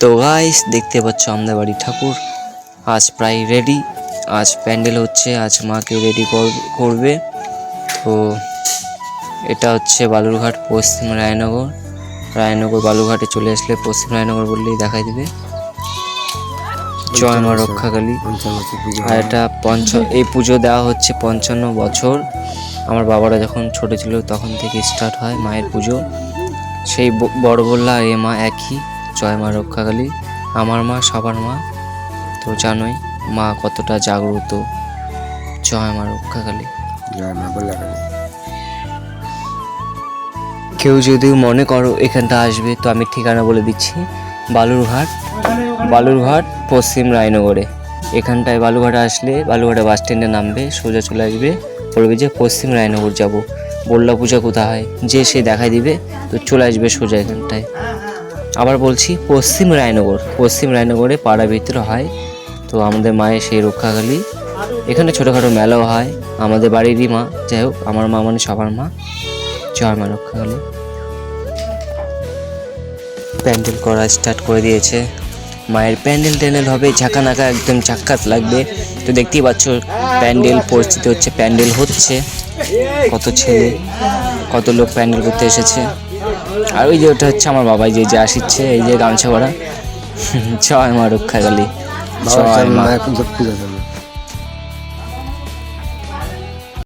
তো গাইস দেখতে পাচ্ছ আমাদের বাড়ির ঠাকুর আজ প্রায় রেডি। আজ প্যান্ডেল হচ্ছে, আজ মাকে রেডি করবে। তো এটা হচ্ছে বালুরঘাট পশ্চিম রায়নগর বালুরঘাটে চলে আসলে পশ্চিম রায়নগর বললেই দেখাই দিবে। জয় মা রক্ষাকালী। আর এটা এই পুজো দেওয়া হচ্ছে 55 বছর। আমার বাবারা যখন ছোট ছিল তখন থেকে স্টার্ট হয় মায়ের পুজো। সেই বড় বললা আর এ মা একই, জয় মা রক্ষাকালী, আমার মা সবার মা। তো জানোই মা কতটা জাগ্রত। জয় মা রক্ষাকালী, জয় মা বল্লাকালী। কেউ যদি মনে করো এখানটা আসবে তো আমি ঠিকানা বলে দিচ্ছি। বালুরঘাট পশ্চিম রায়নগরে। এখানটায় বালুরঘাটে আসলে বালুরঘাটে বাস স্ট্যান্ডে নামবে, সোজা চলে আসবে, বলবে যে পশ্চিম রায়নগর যাব, বল্লা পূজা কোথা হয় যে সে দেখাই দিবে। তো চলে আসবে সোজা এখানটায়। আবার বলছি পশ্চিম রায়নগরে পাড়া ভিতরে হয়। তো আমাদের মায়ের সেই রক্ষাকালী। এখানে ছোটোখাটো মেলাও হয়, আমাদের বাড়িরই মা, যাই হোক আমার মা মানে সবার মা। জয় মা রক্ষাকালী। প্যান্ডেল করা স্টার্ট করে দিয়েছে। মায়ের প্যান্ডেল হবে, ঝাঁকানাকা একদম ঝাক্কাস লাগবে। তো দেখতেই পাচ্ছ প্যান্ডেল পরিস্থিতি হচ্ছে, প্যান্ডেল হচ্ছে, কত ছেলে কত লোক প্যান্ডেল করতে এসেছে। আর ওই যে ওটা হচ্ছে আমার বাবাই যে আসিচ্ছে, এই যে গামছা ভরা। জয় মা রক্ষাকালী, জয় মা।